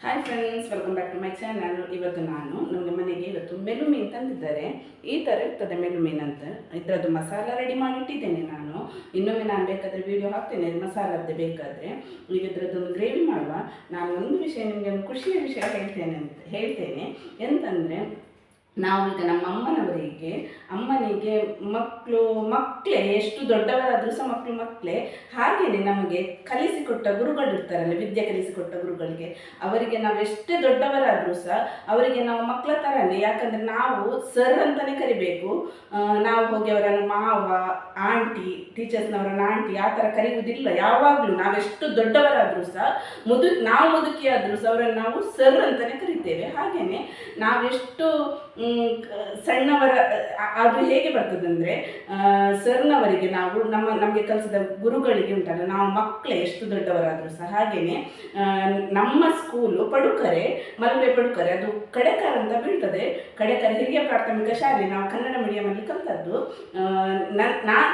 Hi friends, welcome back to my channel. ಇವತ್ತು ನಮಗೆ ಮನೆಗೆ ಇವತ್ತು ಮೆಲು ಮೀನು ತಂದಿದ್ದಾರೆ. ಈ ಥರ ಇರ್ತದೆ ಮೆಲು ಮೀನು ಅಂತ. ಇದರದ್ದು ಮಸಾಲ ರೆಡಿ ಮಾಡಿಟ್ಟಿದ್ದೇನೆ ನಾನು. ಇನ್ನೊಮ್ಮೆ ನಾನು ಬೇಕಾದರೆ ವೀಡಿಯೋ ಹಾಕ್ತೇನೆ ಮಸಾಲದ್ದು ಬೇಕಾದರೆ. ಈಗ ಇದರದ್ದೊಂದು ಗ್ರೇವಿ ಮಾಡುವ. ನಾನು ಒಂದು ವಿಷಯ ನಿಮಗೆ ಒಂದು ಖುಷಿಯ ವಿಷಯ ಹೇಳ್ತೇನೆ ಎಂತಂದರೆ, ನಾವೀಗ ನಮ್ಮ ಅಮ್ಮನಿಗೆ ಮಕ್ಕಳೇ ಎಷ್ಟು ದೊಡ್ಡವರಾದರೂ ಸಹ ಮಕ್ಕಳೇ. ಹಾಗೆಯೇ ನಮಗೆ ಕಲಿಸಿಕೊಟ್ಟ ಗುರುಗಳು ಇರ್ತಾರಲ್ಲ, ವಿದ್ಯೆ ಕಲಿಸಿಕೊಟ್ಟ ಗುರುಗಳಿಗೆ ಅವರಿಗೆ ನಾವು ಎಷ್ಟೇ ದೊಡ್ಡವರಾದರೂ ಸಹ ಅವರಿಗೆ ನಾವು ಮಕ್ಕಳ ಥರನೇ. ಯಾಕಂದರೆ ನಾವು ಸರ್ ಅಂತಲೇ ಕರಿಬೇಕು. ನಾವು ಹೋಗಿ ಅವರನ್ನು ಮಾವ, ಆಂಟಿ, ಟೀಚರ್ಸ್ನವರನ್ನು ಆಂಟಿ ಆ ಥರ ಕರೆಯುವುದಿಲ್ಲ. ಯಾವಾಗಲೂ ನಾವೆಷ್ಟು ದೊಡ್ಡವರಾದರೂ ಸಹ ನಾವು ಮುದುಕಿಯಾದರೂ ಸಹ ಅವರನ್ನು ನಾವು ಸರ್ ಅಂತಲೇ ಕರಿತೇವೆ. ಹಾಗೆಯೇ ನಾವೆಷ್ಟು ಸಣ್ಣವರ ಅದು ಹೇಗೆ ಬರ್ತದಂದರೆ, ಸರ್ನವರಿಗೆ ನಾವು ನಮಗೆ ಕಲಿಸಿದ ಗುರುಗಳಿಗೆ ಉಂಟಲ್ಲ, ನಾವು ಮಕ್ಕಳೇ ಎಷ್ಟು ದೊಡ್ಡವರಾದರೂ ಸಹ. ಹಾಗೆಯೇ ನಮ್ಮ ಸ್ಕೂಲು ಮಲಬೆ ಪಡುಕರೆ, ಅದು ಕಡೆಕರ್ ಅಂತ ಬೀಳ್ತದೆ. ಕಡೆಕರ್ ಹಿರಿಯ ಪ್ರಾಥಮಿಕ ಶಾಲೆ. ನಾವು ಕನ್ನಡ ಮೀಡಿಯಮಲ್ಲಿ ಕಲಿತದ್ದು.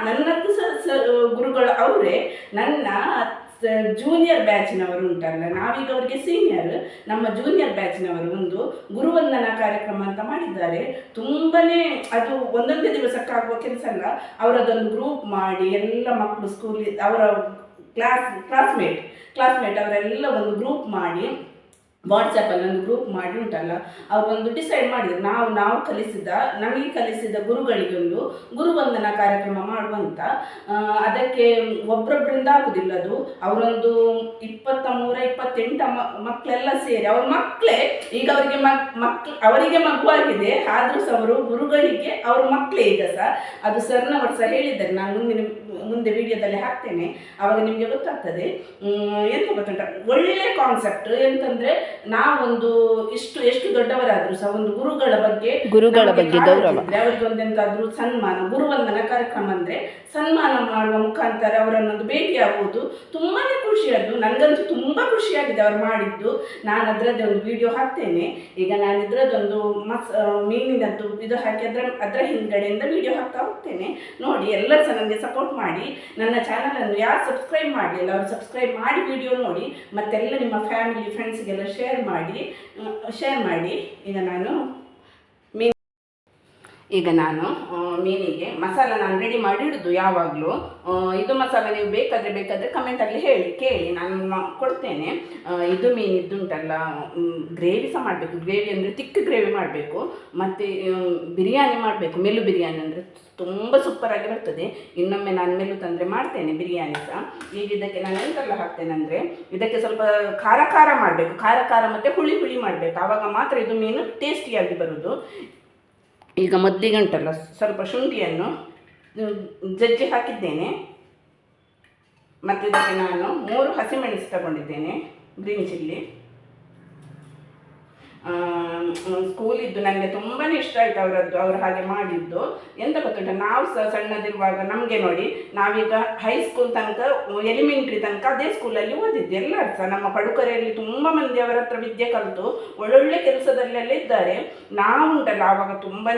ನನ್ನದು ಸಹ ಗುರುಗಳು ಅವರೇ. ನನ್ನ ಜೂನಿಯರ್ ಬ್ಯಾಚಿನವರು ಉಂಟಲ್ಲ, ನಾವೀಗ ಅವರಿಗೆ ಸೀನಿಯರ್. ನಮ್ಮ ಜೂನಿಯರ್ ಬ್ಯಾಚಿನವರು ಒಂದು ಗುರುವಂದನಾ ಕಾರ್ಯಕ್ರಮ ಅಂತ ಮಾಡಿದ್ದಾರೆ. ತುಂಬನೇ ಅದು ಒಂದೊಂದೇ ದಿವಸಕ್ಕಾಗುವ ಕೆಲಸ ಅಲ್ಲ. ಅವರದೊಂದು ಗ್ರೂಪ್ ಮಾಡಿ ಎಲ್ಲ ಮಕ್ಕಳು ಅವರ ಕ್ಲಾಸ್ಮೇಟ್ ಅವರೆಲ್ಲ ಒಂದು ಗ್ರೂಪ್ ಮಾಡಿ ವಾಟ್ಸಪ್ಪಲ್ಲಿ ಒಂದು ಗ್ರೂಪ್ ಮಾಡಿ ಉಂಟಲ್ಲ, ಅವರೊಂದು ಡಿಸೈಡ್ ಮಾಡಿದ್ರು, ನಮಗೆ ಕಲಿಸಿದ ಗುರುಗಳಿಗೆ ಒಂದು ಗುರುವಂದನಾ ಕಾರ್ಯಕ್ರಮ ಮಾಡುವಂತ. ಅದಕ್ಕೆ ಒಬ್ಬೊಬ್ಬರಿಂದ ಆಗುದಿಲ್ಲ. ಅದು ಅವರೊಂದು 23-28 ಮಕ್ಕಳೆಲ್ಲ ಸೇರಿ, ಅವ್ರ ಮಕ್ಕಳೇ ಈಗ ಅವರಿಗೆ ಮಗುವಾಗಿದೆ. ಆದರೂ ಸಹ ಅವರು ಗುರುಗಳಿಗೆ ಅವ್ರ ಮಕ್ಕಳೇ ಈಗ ಸಹ. ಅದು ಸರ್ನವರು ಸಹ ಹೇಳಿದ್ದಾರೆ. ನಾನು ಮುಂದೆ ವಿಡಿಯೋದಲ್ಲಿ ಹಾಕ್ತೇನೆ, ಆವಾಗ ನಿಮಗೆ ಗೊತ್ತಾಗ್ತದೆ. ಎಂತ ಗೊತ್ತುಂಟ, ಒಳ್ಳೆ ಕಾನ್ಸೆಪ್ಟ್. ಎಂತಂದ್ರೆ, ನಾವೊಂದು ಎಷ್ಟು ದೊಡ್ಡವರಾದ್ರೂ ಸಹ ಒಂದು ಗುರುಗಳ ಬಗ್ಗೆ ಗೌರವ, ಅವರಿಗೊಂದೆಂತಾದ್ರೂ ಸನ್ಮಾನ, ಗುರುವಂದನಾ ಕಾರ್ಯಕ್ರಮ ಅಂದ್ರೆ ಸನ್ಮಾನ ಮಾಡುವ ಮುಖಾಂತರ ಅವರನ್ನೊಂದು ಭೇಟಿಯಾಗುವುದು ತುಂಬಾನೇ ಖುಷಿಯಾದ್ದು. ನನಗಂತೂ ತುಂಬಾ ಖುಷಿಯಾಗಿದೆ ಅವರು ಮಾಡಿದ್ದು. ನಾನು ಅದರದ್ದೇ ಒಂದು ವಿಡಿಯೋ ಹಾಕ್ತೇನೆ. ಈಗ ನಾನು ಇದರದ್ದೊಂದು ಮೀನಿನದ್ದು ಇದು ಹಾಕಿ ಅದರ ಹಿಂದ್ಗಡೆಯಿಂದ ವಿಡಿಯೋ ಹಾಕ್ತಾ ಹೋಗ್ತೇನೆ. ನೋಡಿ, ಎಲ್ಲರೂ ಸಹ ನನಗೆ ಸಪೋರ್ಟ್ ಮಾಡಿ. ನನ್ನ ಚಾನಲನ್ನು ಯಾರು ಸಬ್ಸ್ಕ್ರೈಬ್ ಮಾಡಲಿಲ್ಲ ಅವರು ಸಬ್ಸ್ಕ್ರೈಬ್ ಮಾಡಿ ವಿಡಿಯೋ ನೋಡಿ, ಮತ್ತೆಲ್ಲ ನಿಮ್ಮ ಫ್ಯಾಮಿಲಿ ಫ್ರೆಂಡ್ಸ್ಗೆಲ್ಲ ಶೇರ್ ಮಾಡಿ. ಈಗ ನಾನು ಮೀನಿಗೆ ಮಸಾಲ ನಾನು ರೆಡಿ ಮಾಡಿ ಇಡುದು ಯಾವಾಗಲೂ. ಇದು ಮಸಾಲ ನೀವು ಬೇಕಾದರೆ ಕಮೆಂಟಲ್ಲಿ ಕೇಳಿ, ನಾನು ಕೊಡ್ತೇನೆ. ಇದು ಮೀನಿದ್ದು ಉಂಟಲ್ಲ, ಗ್ರೇವಿ ಸಹ ಮಾಡಬೇಕು. ಗ್ರೇವಿ ಅಂದರೆ ತಿಕ್ಕ ಗ್ರೇವಿ ಮಾಡಬೇಕು. ಮತ್ತು ಬಿರಿಯಾನಿ ಮಾಡಬೇಕು. ಮೆಲು ಬಿರಿಯಾನಿ ಅಂದರೆ ತುಂಬ ಸೂಪರಾಗಿ ಬರ್ತದೆ. ಇನ್ನೊಮ್ಮೆ ನಾನು ಮೆಲು ತಂದರೆ ಮಾಡ್ತೇನೆ ಬಿರಿಯಾನಿ ಸಹ. ಈಗ ಇದಕ್ಕೆ ನಾನು ಎಂತೆಲ್ಲ ಹಾಕ್ತೇನೆ ಅಂದರೆ, ಇದಕ್ಕೆ ಸ್ವಲ್ಪ ಖಾರ ಮಾಡಬೇಕು. ಖಾರ ಮತ್ತು ಹುಳಿ ಮಾಡಬೇಕು. ಆವಾಗ ಮಾತ್ರ ಇದು ಮೀನು ಟೇಸ್ಟಿಯಾಗಿ ಬರುವುದು. ಈಗ ಮೊದಲಿಗೆ ಉಂಟಲ್ಲ, ಸ್ವಲ್ಪ ಶುಂಠಿಯನ್ನು ಜಜ್ಜಿ ಹಾಕಿದ್ದೇನೆ. ಮತ್ತು ಇದಕ್ಕೆ ನಾನು 3 ಹಸಿಮೆಣಸು ತಗೊಂಡಿದ್ದೇನೆ, ಗ್ರೀನ್ ಚಿಲ್ಲಿ. ಸ್ಕೂಲಿದ್ದು ನನಗೆ ತುಂಬಾ ಇಷ್ಟ ಆಯಿತು ಅವರು ಹಾಗೆ ಮಾಡಿದ್ದು. ಎಂತ ಗೊತ್ತುಂಟ, ನಾವು ಸಹ ಸಣ್ಣದಿರುವಾಗ ನಮಗೆ ನೋಡಿ, ನಾವೀಗ ಹೈಸ್ಕೂಲ್ ತನಕ, ಎಲಿಮೆಂಟ್ರಿ ತನಕ ಅದೇ ಸ್ಕೂಲಲ್ಲಿ ಓದಿದ್ದು. ಎಲ್ಲರೂ ಸಹ ನಮ್ಮ ಪಡುಕರೆಯಲ್ಲಿ ತುಂಬ ಮಂದಿ ಅವರ ಹತ್ರ ವಿದ್ಯೆ ಕಲಿತು ಒಳ್ಳೊಳ್ಳೆ ಕೆಲಸದಲ್ಲೆಲ್ಲ ಇದ್ದಾರೆ. ನಾವುಂಟಲ್ಲ ಆವಾಗ ತುಂಬಾ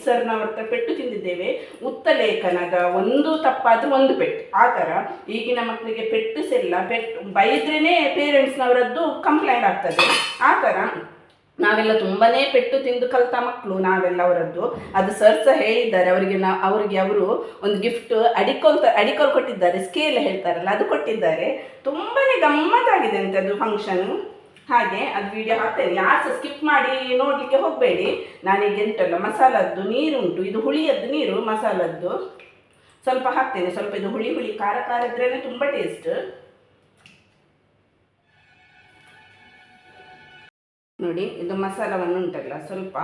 ಸರ್ನವ್ರ ಹತ್ರ ಪೆಟ್ಟು ತಿಂದಿದ್ದೇವೆ. ಉತ್ತಲೇಖನದ ಒಂದು ತಪ್ಪಾದರೂ ಒಂದು ಪೆಟ್ಟು, ಆ ಥರ. ಈಗಿನ ಮಕ್ಕಳಿಗೆ ಪೆಟ್ಟು ಬೈದ್ರೇ ಪೇರೆಂಟ್ಸ್ನವರದ್ದು ಕಂಪ್ಲೇಂಟ್ ಆಗ್ತದೆ. ಆ ಥರ ನಾವೆಲ್ಲ ತುಂಬಾ ಪೆಟ್ಟು ತಿಂದು ಕಲಿತ ಮಕ್ಕಳು ನಾವೆಲ್ಲ ಅವರದ್ದು. ಅದು ಸರ್ ಸಹ ಹೇಳಿದ್ದಾರೆ. ಅವರಿಗೆ ಅವರು ಒಂದು ಗಿಫ್ಟ್ ಅಡಿಕೋಲ್ ಕೊಟ್ಟಿದ್ದಾರೆ. ಸ್ಕೇಲ್ ಹೇಳ್ತಾರಲ್ಲ, ಅದು ಕೊಟ್ಟಿದ್ದಾರೆ. ತುಂಬಾ ಗಮ್ಮತ್ತಾಗಿದೆ ಅಂತ ಅದು ಫಂಕ್ಷನ್. ಹಾಗೆ ಅದು ವಿಡಿಯೋ ಹಾಕ್ತೇನೆ. ಯಾರು ಸಹ ಸ್ಕಿಪ್ ಮಾಡಿ ನೋಡಲಿಕ್ಕೆ ಹೋಗಬೇಡಿ. ನಾನೀಗ ಎಂಟಲ್ಲ ಮಸಾಲದ್ದು ನೀರು ಉಂಟು, ಇದು ಹುಳಿಯದ್ದು ನೀರು, ಮಸಾಲದ್ದು ಸ್ವಲ್ಪ ಹಾಕ್ತೇನೆ. ಸ್ವಲ್ಪ ಇದು ಹುಳಿ ಖಾರ ಇದ್ರೇ ತುಂಬ ಟೇಸ್ಟ್. ನೋಡಿ, ಇದು ಮಸಾಲವನ್ನು ಉಂಟಲ್ಲ, ಸ್ವಲ್ಪ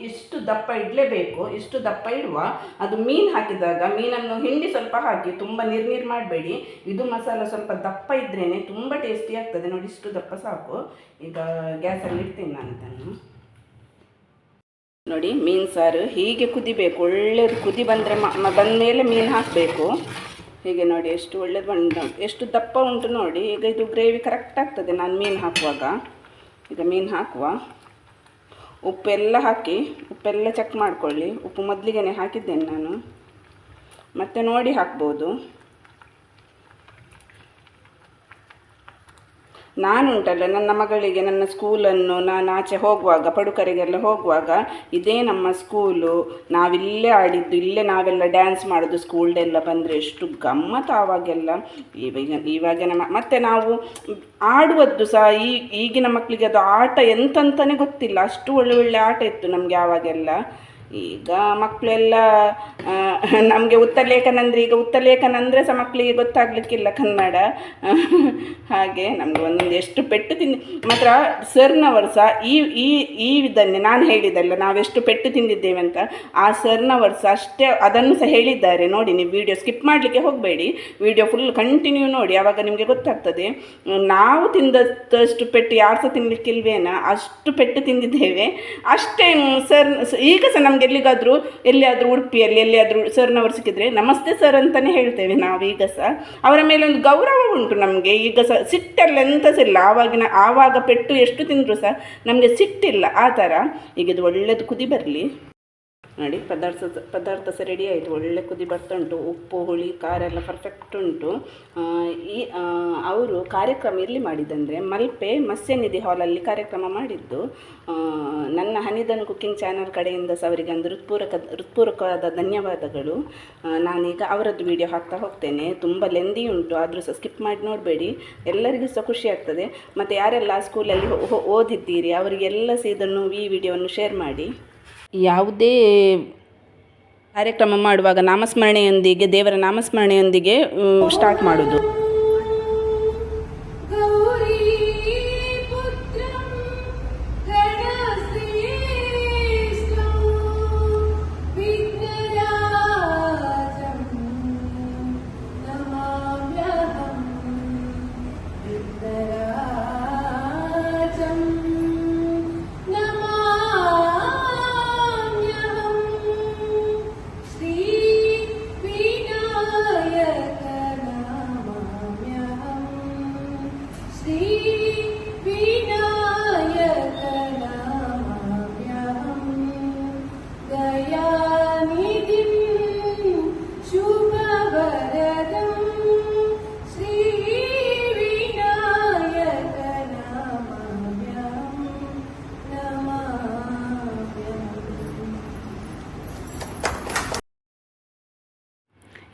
ಇಷ್ಟು ದಪ್ಪ ಇಡಲೇಬೇಕು. ಇಷ್ಟು ದಪ್ಪ ಇಡುವ. ಅದು ಮೀನು ಹಾಕಿದಾಗ ಮೀನನ್ನು ಹಿಂಡಿ ಸ್ವಲ್ಪ ಹಾಕಿ, ತುಂಬ ನೀರು ಮಾಡಬೇಡಿ. ಇದು ಮಸಾಲ ಸ್ವಲ್ಪ ದಪ್ಪ ಇದ್ರೇ ತುಂಬ ಟೇಸ್ಟಿ ಆಗ್ತದೆ. ನೋಡಿ, ಇಷ್ಟು ದಪ್ಪ ಸಾಕು. ಈಗ ಗ್ಯಾಸಲ್ಲಿ ಇಡ್ತೀನಿ ನಾನು ಇದನ್ನು. ನೋಡಿ, ಮೀನು ಸಾರು ಹೀಗೆ ಕುದಿಬೇಕು. ಒಳ್ಳೇದು ಕುದಿ ಬಂದ ಮೇಲೆ ಮೀನು ಹಾಕಬೇಕು. ಹೀಗೆ ನೋಡಿ, ಎಷ್ಟು ಒಳ್ಳೇದು ಎಷ್ಟು ದಪ್ಪ ಉಂಟು ನೋಡಿ. ಈಗ ಇದು ಗ್ರೇವಿ ಕರೆಕ್ಟ್ ಆಗ್ತದೆ ನಾನು ಮೀನು ಹಾಕುವಾಗ. ಈಗ ಮೀನು ಹಾಕುವ. ಉಪ್ಪೆಲ್ಲ ಚೆಕ್ ಮಾಡಿಕೊಳ್ಳಿ. ಉಪ್ಪು ಮೊದಲಿಗೆ ಹಾಕಿದ್ದೇನೆ ನಾನು, ಮತ್ತೆ ನೋಡಿ ಹಾಕ್ಬೋದು. ನಾನುಂಟಲ್ಲ ನನ್ನ ಮಗಳಿಗೆ ನನ್ನ ಸ್ಕೂಲನ್ನು ನಾನು ಆಚೆ ಹೋಗುವಾಗ ಪಡುಕರೆಗೆಲ್ಲ ಹೋಗುವಾಗ ಇದೇ ನಮ್ಮ ಸ್ಕೂಲು, ನಾವಿಲ್ಲೇ ಆಡಿದ್ದು, ಇಲ್ಲೇ ನಾವೆಲ್ಲ ಡ್ಯಾನ್ಸ್ ಮಾಡೋದು ಸ್ಕೂಲ್ಡೆಲ್ಲ ಬಂದರೆ ಎಷ್ಟು ಗಮ್ಮತ್ತು ಆವಾಗೆಲ್ಲ. ಇವಾಗ ಮತ್ತು ನಾವು ಆಡುವದ್ದು ಸಹ ಈಗಿನ ಮಕ್ಕಳಿಗೆ ಅದು ಆಟ ಎಂತಂತಲೇ ಗೊತ್ತಿಲ್ಲ, ಅಷ್ಟು ಒಳ್ಳೆ ಒಳ್ಳೆ ಆಟ ಇತ್ತು ನಮಗೆ ಆವಾಗೆಲ್ಲ. ಈಗ ಮಕ್ಕಳೆಲ್ಲ ನಮಗೆ ಉತ್ತರಲೇಖನ ಈಗ ಉತ್ತರಲೇಖನ ಸಹ ಮಕ್ಕಳಿಗೆ ಗೊತ್ತಾಗಲಿಕ್ಕಿಲ್ಲ ಕನ್ನಡ. ಹಾಗೆ ನಮಗೆ ಒಂದೊಂದು ಎಷ್ಟು ಪೆಟ್ಟು ಮಾತ್ರ ಸರ್ನವರು ಸಹ ಈ ಇದನ್ನೇ ನಾನು ಹೇಳಿದ್ದಲ್ಲ ನಾವೆಷ್ಟು ಪೆಟ್ಟು ತಿಂದಿದ್ದೇವೆ ಅಂತ, ಆ ಸರ್ನವರು ಸಹ ಅಷ್ಟೇ ಅದನ್ನು ಸಹ ಹೇಳಿದ್ದಾರೆ. ನೋಡಿ, ನೀವು ವಿಡಿಯೋ ಸ್ಕಿಪ್ ಮಾಡಲಿಕ್ಕೆ ಹೋಗಬೇಡಿ, ವಿಡಿಯೋ ಫುಲ್ ಕಂಟಿನ್ಯೂ ನೋಡಿ, ಆವಾಗ ನಿಮಗೆ ಗೊತ್ತಾಗ್ತದೆ. ನಾವು ತಿಂದಷ್ಟು ಪೆಟ್ಟು ಯಾರು ಸಹ ತಿನ್ನಲಿಕ್ಕಿಲ್ವೇನ, ಅಷ್ಟು ಪೆಟ್ಟು ತಿಂದಿದ್ದೇವೆ ಅಷ್ಟೇ. ಈಗ ಸಹ ನಮ್ಗೆ ಎಲ್ಲಿಯಾದರೂ ಉಡುಪಿಯಲ್ಲಿ ಎಲ್ಲಿಯಾದರೂ ಸರ್ನವರು ಸಿಕ್ಕಿದ್ರೆ ನಮಸ್ತೆ ಸರ್ ಅಂತಲೇ ಹೇಳ್ತೇವೆ ನಾವು. ಈಗ ಸಹ ಅವರ ಮೇಲೆ ಒಂದು ಗೌರವ ಉಂಟು ನಮಗೆ. ಈಗ ಸಹ ಸಿಟ್ಟಲ್ಲ ಎಂತ ಸಹ ಇಲ್ಲ, ಆವಾಗ ಪೆಟ್ಟು ಎಷ್ಟು ತಿಂದರೂ ಸಹ ನಮಗೆ ಸಿಟ್ಟಿಲ್ಲ ಆ ಥರ. ಈಗ ಇದು ಒಳ್ಳೆಯದು ಕುದಿ ಬರಲಿ ನೋಡಿ, ಪದಾರ್ಥ ಸಹ ರೆಡಿ ಆಯಿತು, ಒಳ್ಳೆ ಕುದಿ ಬರ್ತಾ ಉಂಟು, ಉಪ್ಪು ಹುಳಿ ಖಾರ ಎಲ್ಲ ಪರ್ಫೆಕ್ಟ್ ಉಂಟು. ಅವರು ಕಾರ್ಯಕ್ರಮ ಎಲ್ಲಿ ಮಾಡಿದ್ದಂದರೆ ಮಲ್ಪೆ ಮತ್ಸ್ಯನಿಧಿ ಹಾಲಲ್ಲಿ ಕಾರ್ಯಕ್ರಮ ಮಾಡಿದ್ದು. ನನ್ನ ಹನಿದನ್ ಕುಕ್ಕಿಂಗ್ ಚಾನಲ್ ಕಡೆಯಿಂದ ಸಹ ಅವರಿಗೆ ಒಂದು ಹೃತ್ಪೂರ್ವಕವಾದ ಧನ್ಯವಾದಗಳು. ನಾನೀಗ ಅವರದ್ದು ವಿಡಿಯೋ ಹಾಕ್ತಾ ಹೋಗ್ತೇನೆ. ತುಂಬ ಲೆಂದಿ ಉಂಟು, ಆದರೂ ಸಹ ಸ್ಕಿಪ್ ಮಾಡಿ ನೋಡಬೇಡಿ, ಎಲ್ಲರಿಗೂ ಸಹ ಖುಷಿ ಆಗ್ತದೆ. ಮತ್ತು ಯಾರೆಲ್ಲ ಆ ಸ್ಕೂಲಲ್ಲಿ ಓದಿದ್ದೀರಿ ಅವರಿಗೆಲ್ಲ ಸಹ ಇದನ್ನು ಈ ವಿಡಿಯೋವನ್ನು ಶೇರ್ ಮಾಡಿ. ಯಾವುದೇ ಕಾರ್ಯಕ್ರಮ ಮಾಡುವಾಗ ನಾಮಸ್ಮರಣೆಯೊಂದಿಗೆ, ದೇವರ ನಾಮಸ್ಮರಣೆಯೊಂದಿಗೆ ಸ್ಟಾರ್ಟ್ ಮಾಡೋದು.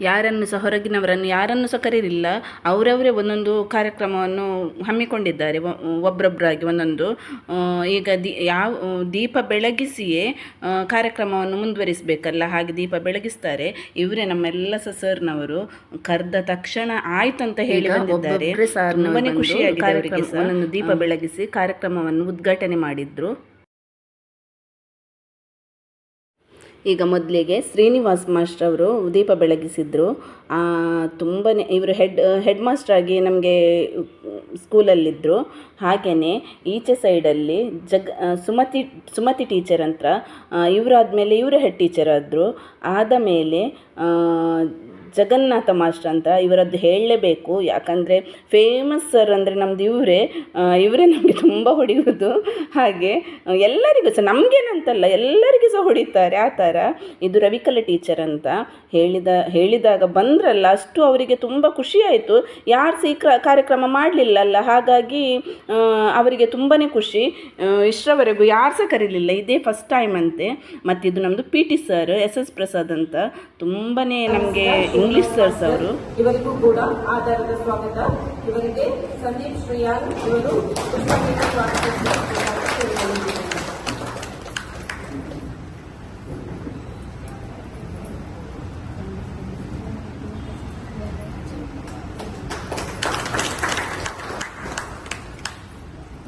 ಯಾರನ್ನು ಸಹ ಹೊರಗಿನವರನ್ನು ಯಾರನ್ನು ಸಹ ಕರೀಲಿಲ್ಲ, ಅವರವರೇ ಒಂದೊಂದು ಕಾರ್ಯಕ್ರಮವನ್ನು ಹಮ್ಮಿಕೊಂಡಿದ್ದಾರೆ, ಒಬ್ಬೊಬ್ಬರಾಗಿ ಒಂದೊಂದು. ಈಗ ದೀಪ ಬೆಳಗಿಸಿಯೇ ಕಾರ್ಯಕ್ರಮವನ್ನು ಮುಂದುವರಿಸಬೇಕಲ್ಲ, ಹಾಗೆ ದೀಪ ಬೆಳಗಿಸ್ತಾರೆ. ಇವರೇ ನಮ್ಮೆಲ್ಲ ಸರ್ನವರು. ಕರೆದ ತಕ್ಷಣ ಆಯ್ತು ಅಂತ ಹೇಳಿ ಬಂದಿದ್ದಾರೆ. ತುಂಬನೇ ಖುಷಿಯಾಗಿದೆ ಅವರಿಗೆ. ಒಂದೊಂದು ದೀಪ ಬೆಳಗಿಸಿ ಕಾರ್ಯಕ್ರಮವನ್ನು ಉದ್ಘಾಟನೆ ಮಾಡಿದ್ರು. ಈಗ ಮೊದಲಿಗೆ ಶ್ರೀನಿವಾಸ್ ಮಾಸ್ಟರ್ ಅವರು ದೀಪ ಬೆಳಗಿಸಿದ್ರು. ತುಂಬಾ ಇವರು ಹೆಡ್ ಮಾಸ್ಟ್ರಾಗಿ ನಮಗೆ ಸ್ಕೂಲಲ್ಲಿದ್ದರು. ಹಾಗೆಯೇ ಈಚೆ ಸೈಡಲ್ಲಿ ಸುಮತಿ ಟೀಚರ್ ಅಂತ, ಇವರಾದಮೇಲೆ ಇವರೇ ಹೆಡ್ ಟೀಚರ್ ಆದರು. ಆದ ಮೇಲೆ ಜಗನ್ನಾಥ ಮಾಸ್ಟರ್ ಅಂತ, ಇವರದ್ದು ಹೇಳಲೇಬೇಕು, ಯಾಕಂದರೆ ಫೇಮಸ್ ಸರ್ ಅಂದರೆ ನಮ್ಮದು ಇವರೇ ನಮಗೆ ತುಂಬ ಹೊಡೆಯೋದು. ಹಾಗೆ ಎಲ್ಲರಿಗೂ ಸಹ, ನಮಗೇನಂತಲ್ಲ ಎಲ್ಲರಿಗೂ ಸಹ ಹೊಡಿತಾರೆ ಆ ಥರ. ಇದು ರವಿಕಲಾ ಟೀಚರ್ ಅಂತ ಹೇಳಿದಾಗ ಬಂದ್ರಲ್ಲ, ಅಷ್ಟು ಅವರಿಗೆ ತುಂಬ ಖುಷಿಯಾಯಿತು. ಯಾರು ಸಹ ಈ ಕಾರ್ಯಕ್ರಮ ಮಾಡಲಿಲ್ಲಲ್ಲ, ಹಾಗಾಗಿ ಅವರಿಗೆ ತುಂಬಾ ಖುಷಿ. ಇಷ್ಟರವರೆಗೂ ಯಾರು ಸಹ ಕರೀಲಿಲ್ಲ, ಇದೇ ಫಸ್ಟ್ ಟೈಮ್ ಅಂತೆ. ಮತ್ತು ಇದು ನಮ್ಮದು PT ಸರ್ SS ಪ್ರಸಾದ್ ಅಂತ, ತುಂಬಾ ನಮಗೆ ಇಂಗ್ಲಿಷ್ ಸರ್ಸ್ ಅವರು. ಇವರಿಗೂ ಕೂಡ ಆಧಾರದ ಸ್ವಾಗತ. ಇವರಿಗೆ ಸಂದೀಪ್ ಶ್ರೀಯಾನ್ ಇವರು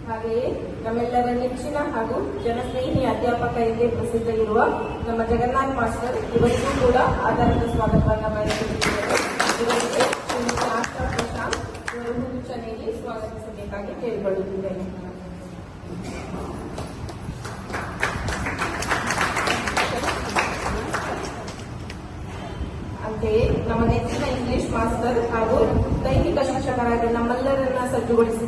ಹಾಗೆಯೇ ನಮ್ಮೆಲ್ಲರ ನೆಚ್ಚಿನ ಹಾಗೂ ಜನಸ್ನೇಹಿ ಅಧ್ಯಾಪಕ ಎಂದೇ ಪ್ರಸಿದ್ಧ ಇರುವ ನಮ್ಮ ಜಗನ್ನಾಥ್ ಮಾಸ್ಟರ್, ಇವರಿಗೂ ಕೂಡ ಆಧಾರದ ಸ್ವಾಗತವನ್ನು ಬಯಸುತ್ತಿದ್ದಾರೆ. ಇವರಿಗೆ ಸೂಚನೆಯಲ್ಲಿ ಸ್ವಾಗತಿಸಬೇಕಾಗಿ ಕೇಳಿಕೊಳ್ಳುತ್ತಿದ್ದೇನೆ. ಅಂತೆಯೇ ನಮ್ಮ ನೆಚ್ಚಿನ ಇಂಗ್ಲಿಷ್ ಮಾಸ್ಟರ್ ಹಾಗೂ ದೈಹಿಕ ಶಿಕ್ಷಕರಾಗಿ ನಮ್ಮೆಲ್ಲರನ್ನ ಸಜ್ಜುಗೊಳಿಸಿ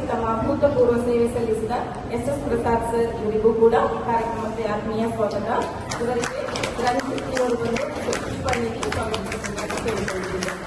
ತಮ್ಮ ಅಭೂತಪೂರ್ವ ಸೇವೆ ಸಲ್ಲಿಸಿದ SS ಪ್ರಸಾದ್ ಸರ್, ಇವರಿಗೂ ಕೂಡ ಕಾರ್ಯಕ್ರಮಕ್ಕೆ ಆತ್ಮೀಯ ಸ್ವಾಗತ. ಇವರಿಗೆ ಇವರು ಬಂದು ಪುಷ್ಪ ನೀಡಿ ಸ್ವಾಗತಿಸಬೇಕಾಗಿ ಕೇಳಿಕೊಳ್ಳುತ್ತಿದ್ದಾರೆ.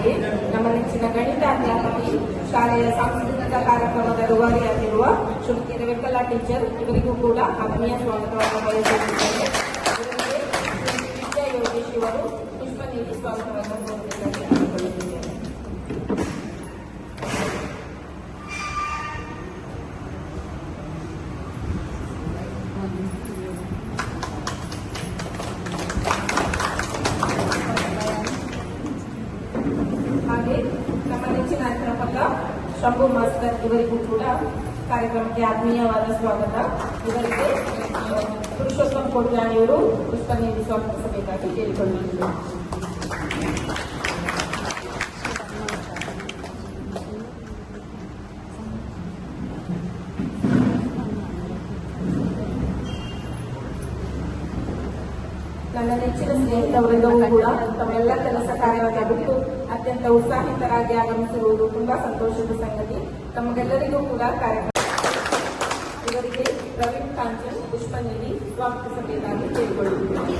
ಹಾಗೆ ನಮ್ಮ ನೆಚ್ಚಿನ ಗಣಿತ ಅಧ್ಯಾಪಕಿ, ಶಾಲೆಯ ಸಾಂಸ್ಕೃತಿಕ ಕಾರ್ಯಕ್ರಮದ ರೂವಾರಿಯಾಗಿರುವ ಶ್ರೀಮತಿ ರೇವಕಲಾ ಟೀಚರ್, ಇವರಿಗೂ ಕೂಡ ಆತ್ಮೀಯ ಸ್ವಾಗತವನ್ನು ಬಯಸುತ್ತಿದ್ದೇನೆ. ಇವರಿಗೆ ವಿದ್ಯಾ ಯೋಗೇಶ್ ಇವರು ಪುಷ್ಪ ನೀಡಿ ಸ್ವಾಗತವನ್ನು ಕೋರುತ್ತಿದ್ದಾರೆ. ಹಾಗೆ ನಮ್ಮ ನೆಚ್ಚಿನ ಅಧ್ಯಾಪಕ ಶಂಭು ಮಾಸ್ತರ್, ಇವರಿಗೂ ಕೂಡ ಕಾರ್ಯಕ್ರಮಕ್ಕೆ ಆತ್ಮೀಯವಾದ ಸ್ವಾಗತ. ಇವರಿಗೆ ಪುರುಷೋತ್ತಮ್ ಕೋಟ್ಯಾಣಿಯವರು ಪುಷ್ಪ ನೀಡಿ ಸ್ವಾಗತಿಸಬೇಕಾಗಿ ಕೇಳಿಕೊಳ್ಳುತ್ತಿದ್ದಾರೆ. ನನ್ನ ನೆಚ್ಚಿನ ಸ್ನೇಹಿತವರೆಲ್ಲವೂ ಕೂಡ ತಮ್ಮೆಲ್ಲ ಕೆಲಸ ಕಾರ್ಯವನ್ನು ಬಿಟ್ಟು ಅತ್ಯಂತ ಉತ್ಸಾಹಿತರಾಗಿ ಆಗಮಿಸಿರುವುದು ತುಂಬಾ ಸಂತೋಷದ ಸಂಗತಿ. ತಮಗೆಲ್ಲರಿಗೂ ಕೂಡ ಕಾರ್ಯಕ್ರಮ ಇವರಿಗೆ ಪ್ರವೀಣ್ ಕಾಂಚನ್ ಪುಷ್ಪ ನೀಡಿ ಸ್ವಾಗತಿಸಬೇಕಾಗಿ ಕೇಳಿಕೊಳ್ಳುತ್ತೇನೆ.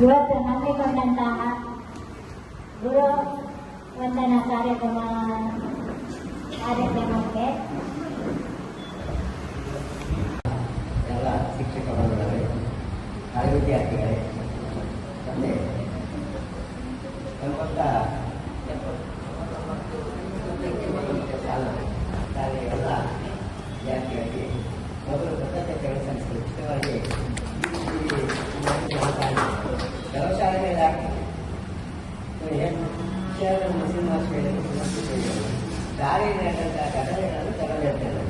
ಇವತ್ತು ಹಮ್ಮಿಕೊಂಡಂತಹ ಗುರು ವಂದನಾ ಕಾರ್ಯಕ್ರಮಕ್ಕೆ ಎಲ್ಲ ಶಿಕ್ಷಕ ಬಂಧುಗಳೇ, ಹಳೆ ವಿದ್ಯಾರ್ಥಿಗಳೇ, ಮತ್ತೆ ಶಾಲೆಯ ಎಲ್ಲ ವಿದ್ಯಾರ್ಥಿಗಳಿಗೆ ಮೊದಲು ಕೃತಜ್ಞತೆಗಳು ಸಲ್ಲಿಸಲು ಇಷ್ಟವಾಗಿ ಕೆಲವು ಶಾಲೆಗಳಲ್ಲಿ ಮುಸ್ಲಿಂ ಭಾಷೆಗಳಲ್ಲಿ ಶಾಲೆಯಲ್ಲಿ ನಡೆದಂತಹ ಘಟನೆಗಳನ್ನು ತರಬೇತಿದ್ದಾರೆ.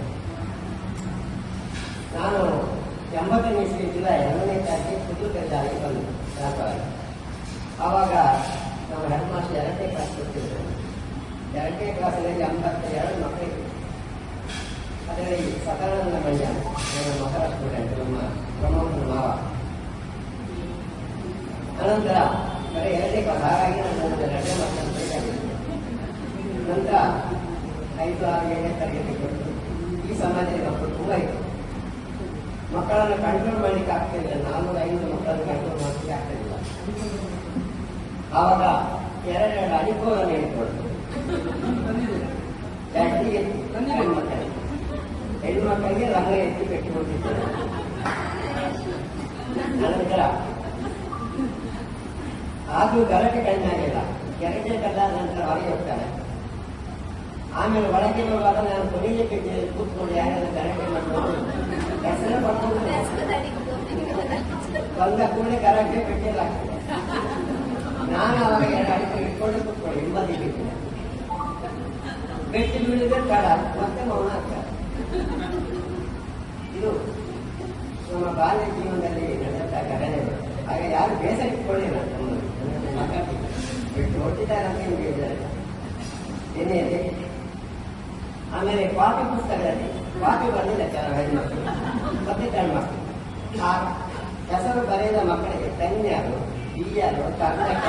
ನಾನು 80ನೇ ಇಸ್ವಿ ಜುಲೈ 1ನೇ ತಾರೀಕಿಗೆ ಪುತ್ತೂರು ಶಾಲೆಗೆ ಬಂದು ದಾಖಲಾಗಿ. ಆವಾಗ ನಾವು ಹೆಡ್ ಮಾಸ್ಟರ್ 2ನೇ ಕ್ಲಾಸ್ ಕೊಡ್ತಿದ್ದೇವೆ. 2ನೇ ಕ್ಲಾಸಲ್ಲಿ 82 ಮಕ್ಕಳಿಗೆ. ಅದರಲ್ಲಿ ಸಕಾನಂದ ಮಂಡ್ಯ ನನ್ನ ಮಕ್ಕಳ ಸ್ಟೂಡೆಂಟ್, ನಮ್ಮ ಪ್ರಮೋದ್ ಮಾವ. ಅನಂತರ ಬರೀ 2ನೇ ಕ್ಲಾಸ್, ಹಾಗಾಗಿ ನಾನು 2ನೇ ಮಕ್ಕಳನ್ನು ಬೇಕಾಗಿತ್ತು. ನಂತರ 5, 6, 7ನೇ ತರಗತಿ ಕೊಟ್ಟು ಈ ಸಮಾಜದಲ್ಲಿ ಮಕ್ಕಳು ತುಂಬ ಇತ್ತು. ಮಕ್ಕಳನ್ನು ಕಂಟ್ರೋಲ್ ಮಾಡಲಿಕ್ಕೆ ಆಗ್ತಿಲ್ಲ. 400-500 ಮಕ್ಕಳನ್ನು ಕಂಟ್ರೋಲ್ ಮಾಡಲಿಕ್ಕೆ ಆಗ್ತಿರಲಿಲ್ಲ. ಆವಾಗ 2 ಅನುಭವವನ್ನು ಹೇಳ್ಕೊಡ್ತು. ಹೆಣ್ಮಕ್ಕಳಿಗೆ ರಂಗ ಎತ್ತಿ ಕಟ್ಟಿಕೊಟ್ಟಿದ್ದಾರೆ. ನಂತರ ಆದ್ರೂ ಗಲಾಟೆ ಕಡಿಮೆ ಆಗಿಲ್ಲ. ಕೆರೆಗೆ ಕದ್ದಾದ ನಂತರ ಹೊರಗೆ ಹೋಗ್ತಾರೆ. ಆಮೇಲೆ ಒಳಗೆ ಬರುವಾಗ ನಾನು ಕೊನೆಗೆ ಕೂತ್ಕೊಂಡು ಯಾರಾದ್ರೂ ಗಲಾಟೆ ಮಾಡ್ಕೊಂಡು ಹೆಸರು ಬರ್ಕೊಂಡು ಬಂದ ಕೂಡಲೇ ಗಲಾಟೆ ಕಟ್ಟಿಯಲಾಗ್ತದೆ. ನಾನು ಅವಾಗ 2 ಅಡಿಕೆ ಇಟ್ಕೊಂಡು ಕೂತ್ಕೊಂಡು ಹಿಂಬದಿಗೆ ಬೆಟ್ಟಿ ಬೀಳಿದ್ರೆ ಕಾಡ ಮತ್ತೆ ಮೌನ ಆಗ್ತಾರೆ. ಇದು ನಮ್ಮ ಬಾಲ್ಯ ಜೀವನದಲ್ಲಿ ನಡೆದಂತ ಘಟನೆ. ಆಗ ಯಾರು ಬೇಸರ ಇಟ್ಕೊಳ್ಳಿಲ್ಲ. ಮಕ್ಕಳು ಬಿಟ್ಟು ಹೊಟ್ಟಿದ್ದಾರೆ ಅಂತ ನಿಮ್ಗೆ ಹೇಳಿದ್ದಾರೆ ಏನೇ. ಆಮೇಲೆ ಕಾಫಿ ಪುಸ್ತಕದಲ್ಲಿ ಕಾಫಿ ಬರಲಿಲ್ಲ ಕೆಲವು ಹೆಣ್ಮಕ್ಳು ಮತ್ತೆ ಗಂಡ್ಮಕ್ಳು. ಆ ಹೆಸರು ಬರೆಯದ ಮಕ್ಕಳಿಗೆ ತನ್ಯಾರು, ಬಿಯ್ಯಾರು, ಕರ್ನಾಟಕ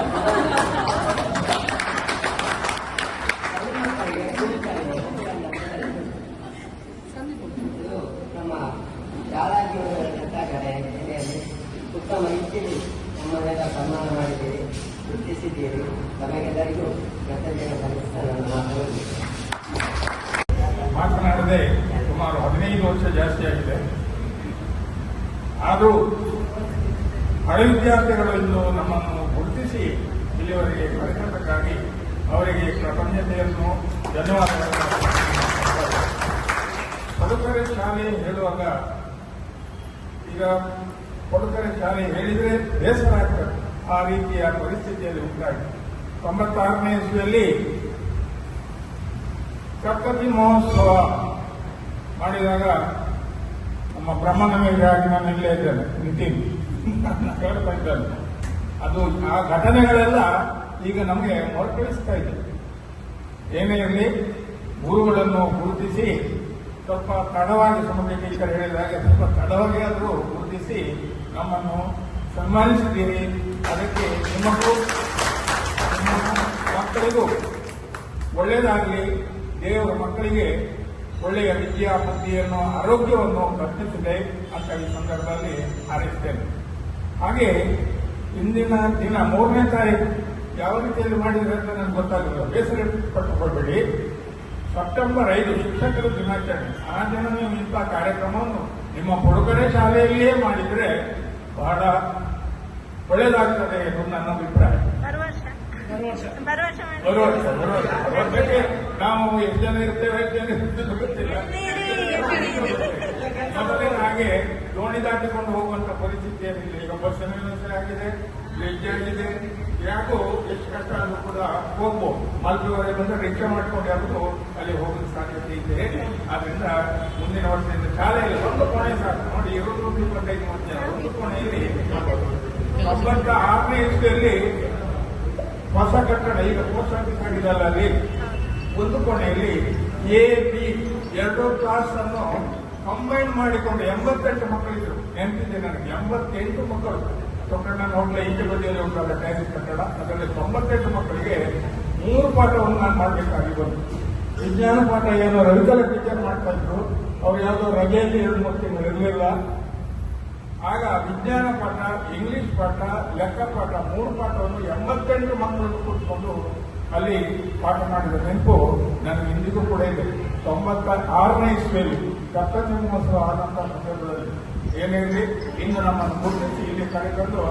ಇದು ನಮ್ಮ ಶಾಲಾ ಜೀವನದಂತಹ ಘಟನೆಯಲ್ಲಿ ಉತ್ತಮ ರೀತಿಯಲ್ಲಿ ನಮ್ಮನ್ನೆಲ್ಲ ಸನ್ಮಾನ ಮಾಡಿದ್ದೀರಿ, ಗುರುತಿಸಿದ್ದೀರಿ. ತಮಗೆಲ್ಲರಿಗೂ ಕೃತಜ್ಞತೆ ಸಲ್ಲಿಸ್ತಾರೆ. ಮಾತನಾಡದೆ ಸುಮಾರು 15 ವರ್ಷ ಜಾಸ್ತಿ ಆಗಿದೆ. ಆದರೂ ಹಳೆ ವಿದ್ಯಾರ್ಥಿಗಳು ಇಂದು ನಮ್ಮನ್ನು ಗುರುತಿಸಿ ಇಲ್ಲಿವರೆಗೆ ಕರೆತದ್ದಕ್ಕಾಗಿ ಅವರಿಗೆ ಕೃತಜ್ಞತೆಯನ್ನು, ಧನ್ಯವಾದಗಳನ್ನು. ಪಡುಕರೆ ಶಾಲೆ ಹೇಳುವಾಗ ಈಗ ಪಡುಕರೆ ಶಾಲೆ ಹೇಳಿದರೆ ಬೇಸರ ಆಗ್ತದೆ. ಆ ರೀತಿಯ ಪರಿಸ್ಥಿತಿಯಲ್ಲಿ ಉಂಟಾಗಿದೆ. 96ನೇ ಇಸ್ವಿಯಲ್ಲಿ ಪ್ರಕೃತಿ ಮಹೋತ್ಸವ ಮಾಡಿದಾಗ ನಮ್ಮ ಬ್ರಹ್ಮನವರಿಗಾಗಿ ನಾನು ಇಲ್ಲೇ ಇದ್ದೇನೆ, ನಿಂತೀನಿ ಹೇಳ್ತಾ ಇದ್ದೇನೆ. ಅದು ಆ ಘಟನೆಗಳೆಲ್ಲ ಈಗ ನಮಗೆ ಮರುಕಳಿಸ್ತಾ ಇದೆ. ಏನೇ ಇರಲಿ, ಗುರುಗಳನ್ನು ಗುರುತಿಸಿ ಸ್ವಲ್ಪ ತಡವಾಗಿ, ಸಮುದ್ರ ಟೀಚರ್ ಹೇಳಿದಾಗ ಸ್ವಲ್ಪ ತಡವಾಗಿ ಆದರೂ ಗುರುತಿಸಿ ನಮ್ಮನ್ನು ಸನ್ಮಾನಿಸಿದ್ದೀರಿ. ಅದಕ್ಕೆ ನಿಮಗೂ ನಿಮ್ಮ ಮಕ್ಕಳಿಗೂ ಒಳ್ಳೆಯದಾಗಲಿ. ದೇವರ ಮಕ್ಕಳಿಗೆ ಒಳ್ಳೆಯ ವಿದ್ಯಾ ಬುದ್ಧಿಯನ್ನು, ಆರೋಗ್ಯವನ್ನು ಕಲ್ಪಿಸಿದೆ ಅಂತ ಈ ಸಂದರ್ಭದಲ್ಲಿ ಹಾರೈಸ್ತೇನೆ. ಹಾಗೆ ಇಂದಿನ ದಿನ 3ನೇ ತಾರೀಕು ಯಾವ ರೀತಿಯಲ್ಲಿ ಮಾಡಿದ್ರೆ ಅಂತ ನನಗೆ ಗೊತ್ತಾಗಲ್ಲ, ಬೇಸರ ಪಟ್ಟುಕೊಳ್ಬೇಡಿ. ಸೆಪ್ಟೆಂಬರ್ 5 ಶಿಕ್ಷಕರ ದಿನಾಚರಣೆ. ಆ ದಿನ ನೀವು ಇಂಥ ಕಾರ್ಯಕ್ರಮವನ್ನು ನಿಮ್ಮ ಪಡುಕರೆ ಶಾಲೆಯಲ್ಲಿಯೇ ಮಾಡಿದರೆ ಬಹಳ ಒಳ್ಳೆಯದಾಗ್ತದೆ ಎಂದು ನನ್ನ ಅಭಿಪ್ರಾಯ. ವರ್ಷಕ್ಕೆ ನಾವು ಎಷ್ಟು ಜನ ಇರ್ತೇವೆ, ಎಷ್ಟು ಜನ ಇರ್ತೇವೆ ಗೊತ್ತಿಲ್ಲ. ಮೊದಲೇ ಹಾಗೆ ದೋಣಿ ದಾಟಿಕೊಂಡು ಹೋಗುವಂತ ಪರಿಸ್ಥಿತಿ ಏನಿಲ್ಲ. ಈಗ ಬಸ್ಸಿನ ವ್ಯವಸ್ಥೆ ಆಗಿದೆ, ಬ್ರಿಡ್ಜ್ ಆಗಿದೆ. ಯಾಕೋ ಎಷ್ಟು ಕಷ್ಟ ಆದ್ರೂ ಕೂಡ ಹೋಗ್ಬೋದು. ಮಲ್ಪೆವರೆಗೆ ಬಂದ್ರೆ ರಿಕ್ಷಾ ಮಾಡ್ಕೊಂಡು ಯಾವುದು ಅಲ್ಲಿ ಹೋಗಲು ಸಾಧ್ಯತೆ ಇದೆ. ಆದ್ರಿಂದ ಮುಂದಿನ ವರ್ಷದಿಂದ ಶಾಲೆಯಲ್ಲಿ ಒಂದು ಕೋಣೆ ಸಾಕು ನೋಡಿ, 225 ವರ್ಷ ಒಂದು ಕೋಣೆಯಲ್ಲಿ 96ನೇ ಇಸ್ವಿಯಲ್ಲಿ ಹೊಸ ಕಟ್ಟಡ, ಈಗ ಪೋಸ್ಟ್ ಆಫೀಸ್ ಆಗಿದಲ್ಲ, ಅಲ್ಲಿ ಒಂದು ಕೋಣೆಯಲ್ಲಿ ಎ ಬಿ 2 ಕ್ಲಾಸ್ ಅನ್ನು ಕಂಬೈನ್ ಮಾಡಿಕೊಂಡು 88 ಮಕ್ಕಳಿದ್ರು. ನೆನಪಿದೆ ನನಗೆ, 88 ಮಕ್ಕಳು. ತೊಂಕಣ್ಣ ಹೋಟ್ಲ ಈಚೆ ಬದಿಯಲ್ಲಿ ಉಂಟಲ್ಲ ಟ್ಯಾಕ್ಸಿ ಕಟ್ಟಡ, ಅದರಲ್ಲಿ 98 ಮಕ್ಕಳಿಗೆ 3 ಪಾಠವನ್ನು ನಾನು ಮಾಡಬೇಕಾಗಿ ಬಂತು. ವಿಜ್ಞಾನ ಪಾಠ ಏನೋ ರವಿಕಲ ಟೀಚರ್ ಮಾಡ್ತಾ ಇದ್ರು. ಅವ್ರು ಯಾವುದೋ ರಜೆಯಲ್ಲಿ 2-3 ತಿಂಗಳು ಇರಲಿಲ್ಲ. ಆಗ ವಿಜ್ಞಾನ ಪಾಠ, ಇಂಗ್ಲಿಷ್ ಪಾಠ, ಲೆಕ್ಕ ಪಾಠ 3 ಪಾಠವನ್ನು 88 ಮಕ್ಕಳನ್ನು ಕೂತ್ಕೊಂಡು ಅಲ್ಲಿ ಪಾಠ ಮಾಡಿದ ನೆನಪು ನನಗೆ ಇಂದಿಗೂ ಕೂಡ ಇದೆ. 96ನೇ ಇಸ್ವಿಯಲ್ಲಿ ಗಣಪತಿ ಮಹೋತ್ಸವ ಆದಂಥ ಸಂದರ್ಭದಲ್ಲಿ ಏನಿರಲಿ, ಇಂದು ನಮ್ಮನ್ನು ಗುರುತಿಸಿ ಇಲ್ಲಿ ಕರೆತಂದು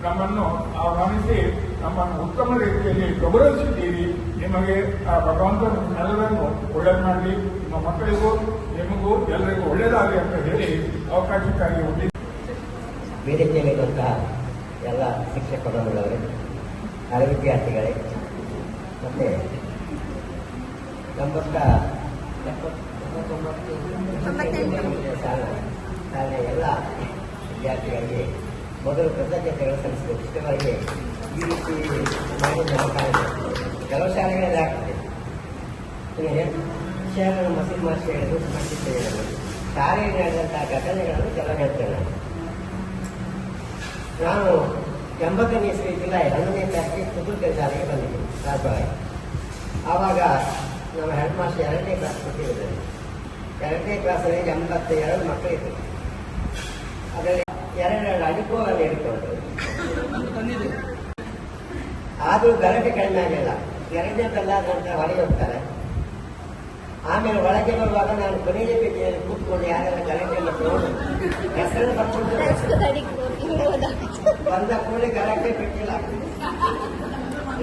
ನಮ್ಮನ್ನು ಆಹ್ವಾನಿಸಿ ನಮ್ಮನ್ನು ಉತ್ತಮ ರೀತಿಯಲ್ಲಿ ಗೌರವಿಸಿದ್ದೀರಿ. ನಿಮಗೆ ಆ ಭಗವಂತನ ಎಲ್ಲರನ್ನು ಒಳ್ಳೇದು ಮಾಡಲಿ, ನಿಮ್ಮ ಮಕ್ಕಳಿಗೂ ನಿಮಗೂ ಎಲ್ಲರಿಗೂ ಒಳ್ಳೇದಾಗಲಿ ಅಂತ ಹೇಳಿ ಅವಕಾಶಕ್ಕಾಗಿ ಹೊಂದಿದ್ದೀವಿ. ವೇದಿಕೆಯಲ್ಲಿರುವಂತಹ ಎಲ್ಲ ಶಿಕ್ಷಕರೊಂದಿಗೆ ಹಳೆ ವಿದ್ಯಾರ್ಥಿಗಳೇ ಮತ್ತೆ 99 ಶಾಲೆಯ ಎಲ್ಲ ವಿದ್ಯಾರ್ಥಿಗಳಿಗೆ ಮೊದಲು ಕೃತಜ್ಞತೆಗಳು ಸಲ್ಲಿಸಬೇಕು. ಇಷ್ಟವರೆಗೆ ಈ ರೀತಿ ಮಾಡಿದ ಕಾರಣ ಕೆಲವು ಶಾಲೆಗಳಲ್ಲಿ ಆಗ್ತದೆ. ವಿಷಯಗಳನ್ನು ಮಸೀದ್ ಮಾಸ್ಟರ್ ಹೇಳಿದ್ರು, ಮಾಡ್ತಿದ್ದೇವೆ. ಶಾಲೆಯಲ್ಲಿ ನಡೆದಂತಹ ಘಟನೆಗಳನ್ನು ಕೆಲವು ಹೇಳ್ತೇನೆ. ನಾನು 80ನೇ ಇಸ್ವಿ ಜುಲೈ 11ನೇ ತಾರೀಕಿಗೆ ಕುದುರ್ಗ ಶಾಲೆಗೆ ಬಂದಿದ್ದೀನಿ ರಾಜಭಾಗ. ಆವಾಗ ನಮ್ಮ ಹೆಡ್ ಮಾಸ್ಟರ್ 2ನೇ ಕ್ಲಾಸ್ ಕೊಟ್ಟಿದ್ದಾರೆ. 2ನೇ ಕ್ಲಾಸಲ್ಲಿ 82 ಮಕ್ಕಳಿದ್ರು. ಅದರಲ್ಲಿ 2 ಅಡಿಕೋಲನ್ನು ಹಿಡ್ಕೊಂಡು ಆದರೂ ಗಲಾಟೆ ಕಡಿಮೆ ಆಗಲಿಲ್ಲ. 2ನೇ ಬೆಲ್ಲಾದ ನಂತರ ಹೊರಗೆ ಹೋಗ್ತಾರೆ. ಆಮೇಲೆ ಒಳಗೆ ಬರುವಾಗ ನಾನು ಕೊನೆಯ ಪೇಟೆಯಲ್ಲಿ ಕೂತ್ಕೊಂಡು ಯಾರೆಲ್ಲ ಗಲಾಟೆ ನೋಡಿ ಹೆಸರನ್ನು ಬರ್ಕೊಂಡು ಬಂದ ಕೂಡಲೇ ಗಲಾಟೆ ಬಿಟ್ಟಿಲ್ಲ.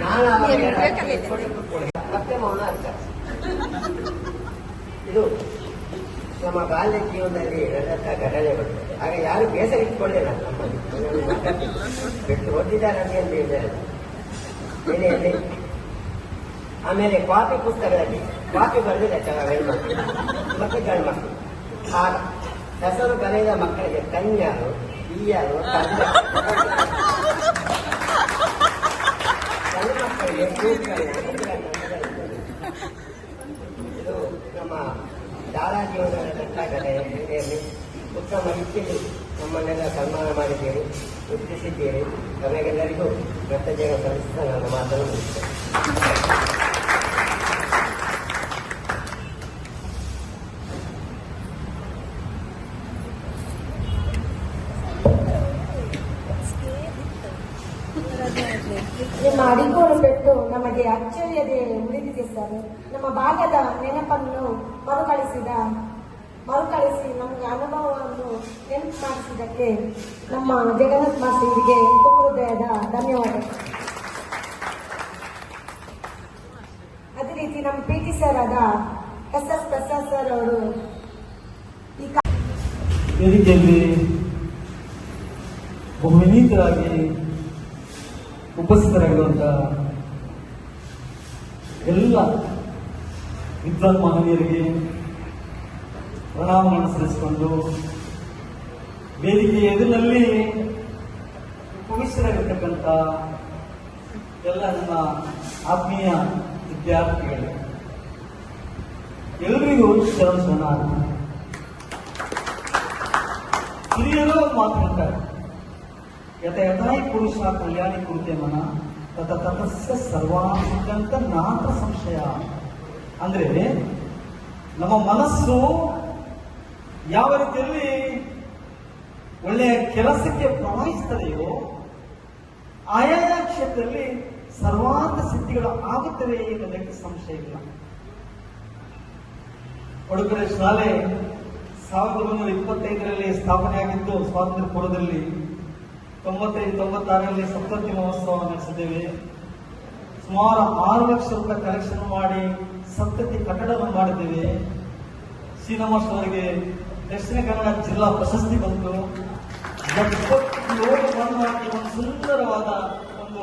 ನಾನು ಮತ್ತೆ ಮೌನ ಅಂತ. ಇದು ನಮ್ಮ ಬಾಲ್ಯ ಜೀವನದಲ್ಲಿ ನಡೆದಂತ ಘಟನೆಗಳು. ಆಗ ಯಾರು ಬೇಸರ ಇಟ್ಕೊಳ್ಳಿಲ್ಲ. ನಮ್ಮಲ್ಲಿ ಬಿಟ್ಟು ಓದಿದ್ದಾರೆ ಅಂತ ಹೇಳಿದ್ದಾರೆ ಏನೇ. ಆಮೇಲೆ ಕಾಪಿ ಪುಸ್ತಕದಲ್ಲಿ ಕಾಪಿ ಬರೆದಿದೆ ಕೆಲವು ಹೆಣ್ಮಕ್ಳು ಮತ್ತೆ ಗಂಡು ಮಕ್ಕಳು. ಆ ಹೆಸರು ಬರೆದ ಮಕ್ಕಳಿಗೆ ಕನ್ಯಾರು, ಈಯಾರು, ಗಂಡು ಮಕ್ಕಳಿಗೆ ಇದು ನಮ್ಮ ಶಾಲಾ ಜೀವನದ ಘಟನೆಯಲ್ಲಿ ಉತ್ತಮ ರೀತಿಯಲ್ಲಿ ನಮ್ಮನ್ನೆಲ್ಲ ಸನ್ಮಾನ ಮಾಡಿದ್ದೀರಿ, ಗುರುತಿಸಿದ್ದೀರಿ. ತಮಗೆಲ್ಲರಿಗೂ ಕೃತಜ್ಞತೆ ಸಲ್ಲಿಸಿದ ನನ್ನ ಮಾತನ್ನು ಮುಗಿಸ್ತೇನೆ. ನಿಮ್ಮ ಅಡಿಗೋಲು ಪೆಟ್ಟು ನಮಗೆ ಅಚ್ಚರಿಯದೆ ಉಳಿದಿದೆ ಸರ್. ನಮ್ಮ ಬಾಲ್ಯದ ನೆನಪನ್ನು ಮರುಕಳಿಸಿ ನಮಗೆ ಅನುಭವವನ್ನು ನೆನಪು ಮಾಡಿಸಿದ್ದಕ್ಕೆ ನಮ್ಮ ಜಗನ್ನಾಥ್ ಮಾಸ್ಟರಿಗೆ ತುಂಬ ಹೃದಯದ ಧನ್ಯವಾದ. ಅದೇ ರೀತಿ ನಮ್ಮ PT ಸರ್ ಆದ SS ಪ್ರಸಾದ್ ಸರ್ ಅವರು ಈ ವೇದಿಕೆಯಲ್ಲಿ ಬಹು ವಿನೀತರಾಗಿ ಉಪಸ್ಥಿತರಾಗಿರುವಂತಹ ಎಲ್ಲ ವಿದ್ವಾನ್ ಮಹನೀಯರಿಗೆ ಪ್ರಣಾಮಗಳನ್ನು ಸಲ್ಲಿಸಿಕೊಂಡು ವೇದಿಕೆಯ ಎದುರಿನಲ್ಲಿ ಉಪಸ್ಥಿತರಾಗಿರ್ತಕ್ಕಂಥ ಎಲ್ಲ ನನ್ನ ಆತ್ಮೀಯ ವಿದ್ಯಾರ್ಥಿಗಳು ಎಲ್ಲರಿಗೂ ಶರಣ. ಹಿರಿಯರು ಮಾತು ಹೇಳ್ತಾರೆ, ಯಥ ಯಥಾಯಿ ಪುರುಷ ಕಲ್ಯಾಣಿ ಕುರಿತೆ ಮನ ತತ ತತಸ್ಯ ಸರ್ವಾಂತ ನಾಥ ಸಂಶಯ. ಅಂದ್ರೆ ನಮ್ಮ ಮನಸ್ಸು ಯಾವ ರೀತಿಯಲ್ಲಿ ಒಳ್ಳೆಯ ಕೆಲಸಕ್ಕೆ ಪ್ರವಹಿಸ್ತದೆಯೋ ಆಯಾಯ ಕ್ಷೇತ್ರದಲ್ಲಿ ಸರ್ವಾಂತ ಸಿದ್ಧಿಗಳು ಆಗುತ್ತವೆ ಎನ್ನುವುದಕ್ಕೆ ಸಂಶಯ ಇಲ್ಲ. ಉಡುಗೊರೆ ಶಾಲೆ 1925ರಲ್ಲಿ ಸ್ಥಾಪನೆಯಾಗಿದ್ದು ಸ್ವಾತಂತ್ರ್ಯ ಪೂರ್ವದಲ್ಲಿ 95-96ರಲ್ಲಿ ಸಪ್ತತಿ ಮಹೋತ್ಸವ ನಡೆಸಿದ್ದೇವೆ. ಸುಮಾರು 6 ಲಕ್ಷ ರೂಪಾಯಿ ಕಲೆಕ್ಷನ್ ಮಾಡಿ ಸಪ್ತತಿ ಕಟ್ಟಡವನ್ನು ಮಾಡಿದ್ದೇವೆ. ಶ್ರೀನಿವಾಸ್ ಅವರಿಗೆ ದಕ್ಷಿಣ ಕನ್ನಡ ಜಿಲ್ಲಾ ಪ್ರಶಸ್ತಿ ಬಂತು. 77 ಮಣ್ಣು ಹಾಕಿ ಒಂದು ಸುಂದರವಾದ ಒಂದು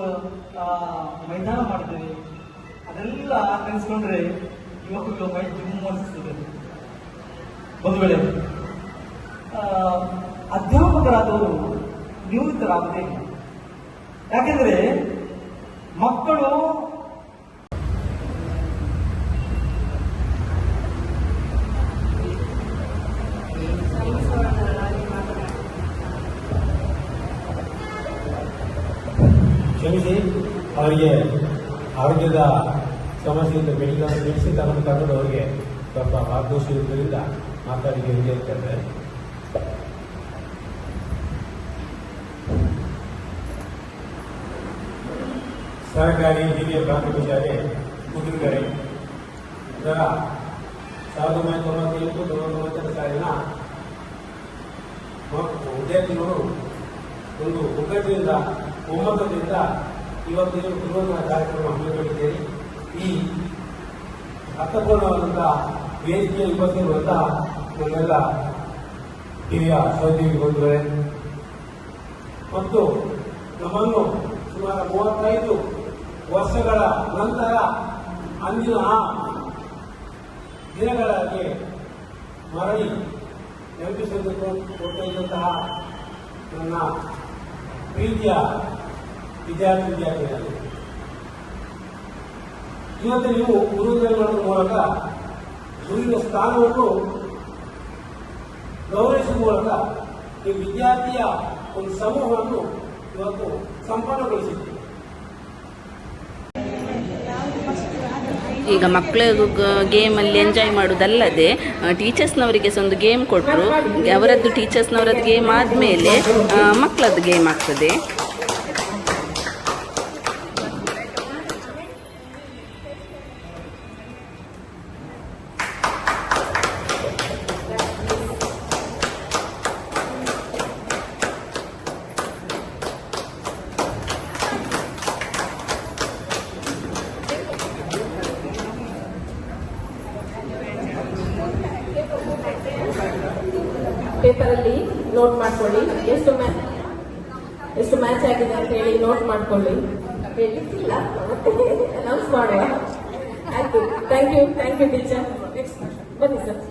ಮೈದಾನ ಮಾಡಿದ್ದೇವೆ. ಅದೆಲ್ಲ ನೆನೆಸ್ಕೊಂಡ್ರೆ ಯುವಕರು ಮೈ ಜುಮ್ಮನಿಸ್ತದೆ. ಬಂಧುಗಳೇ, ಅಧ್ಯಾಪಕರಾದವರು ನಿವೃತ್ತರಾಗದೇ ಇಲ್ಲ. ಯಾಕೆಂದ್ರೆ ಮಕ್ಕಳು ಕ್ಷಮಿಸಿ, ಅವರಿಗೆ ಆರೋಗ್ಯದ ಸಮಸ್ಯೆಯಿಂದ ಮೆಡಿಸಿನ್ ತಗೊಂಡು ಅವರಿಗೆ ಸ್ವಲ್ಪ ವಾಗ್ದೋಷ ಇರುವುದರಿಂದ ಮಾತಾಡಿ ಹೇಳ್ತಾರೆ. ಸರ್ಕಾರಿ ಹಿರಿಯ ಪ್ರಾಥಮಿಕ ಶಾಲೆ ಕುದುರೆಗೆರೆ. ಇದರ 1998-99 ಸಾಲಿನ ವಿದ್ಯಾರ್ಥಿಗಳು ಒಂದು ಒಗ್ಗಟ್ಟಿನಿಂದ ಒಮ್ಮತದಿಂದ ಇವತ್ತು ಗುರುವಂತಹ ಕಾರ್ಯಕ್ರಮ ಹಮ್ಮಿಕೊಂಡಿದ್ದೇವೆ. ಈ ಅರ್ಥಪೂರ್ಣವಾದಂತಹ ವೇದಿಕೆ ಉಪಸ್ಥಿತಿರುವಂತಹ ನಮ್ಮೆಲ್ಲ ಹಿರಿಯ ಸಹೋದ್ಯೋಗಿ ಬಂಧುಗಳೇ ಮತ್ತು ನಮ್ಮನ್ನು ಸುಮಾರು 35 ವರ್ಷಗಳ ನಂತರ ಅಂದಿನ ಆ ದಿನಗಳಿಗೆ ಮರಳಿ ನೆನಪಿಸಿಕೊಂಡಂತಹ ನನ್ನ ಪ್ರೀತಿಯ ವಿದ್ಯಾರ್ಥಿನಿಯರು, ಇವತ್ತು ನೀವು ಗುರುವಿನ ಮೂಲಕ ಗುರುವಿನ ಸ್ಥಾನವನ್ನು ಗೌರವಿಸುವ ಮೂಲಕ ಈ ವಿದ್ಯಾರ್ಥಿಯ ಒಂದು ಸಮೂಹವನ್ನು ಇವತ್ತು ಸಂಪನ್ನಗೊಳಿಸಿದ್ದೀವಿ. ಈಗ ಮಕ್ಕಳು ಗೇಮಲ್ಲಿ ಎಂಜಾಯ್ ಮಾಡೋದಲ್ಲದೆ ಟೀಚರ್ಸ್ನವರಿಗೆ ಸಹ ಒಂದು ಗೇಮ್ ಕೊಟ್ಟರು. ಅವರದ್ದು ಟೀಚರ್ಸ್ನವರದ್ದು ಗೇಮ್ ಆದಮೇಲೆ ಮಕ್ಕಳದ್ದು ಗೇಮ್ ಆಗ್ತದೆ. ಪೇಪರಲ್ಲಿ ನೋಟ್ ಮಾಡ್ಕೊಳ್ಳಿ, ಎಷ್ಟು ಮ್ಯಾಚ್ ಆಗಿದೆ ಅಂತ ಹೇಳಿ ನೋಟ್ ಮಾಡ್ಕೊಳ್ಳಿ. ಹೇಳಿಲ್ಲ ಅನೌನ್ಸ್ ಮಾಡುವ. ಆಯ್ತು, ಥ್ಯಾಂಕ್ ಯು ಟೀಚರ್. ನೆಕ್ಸ್ಟ್ ಬನ್ನಿ sir.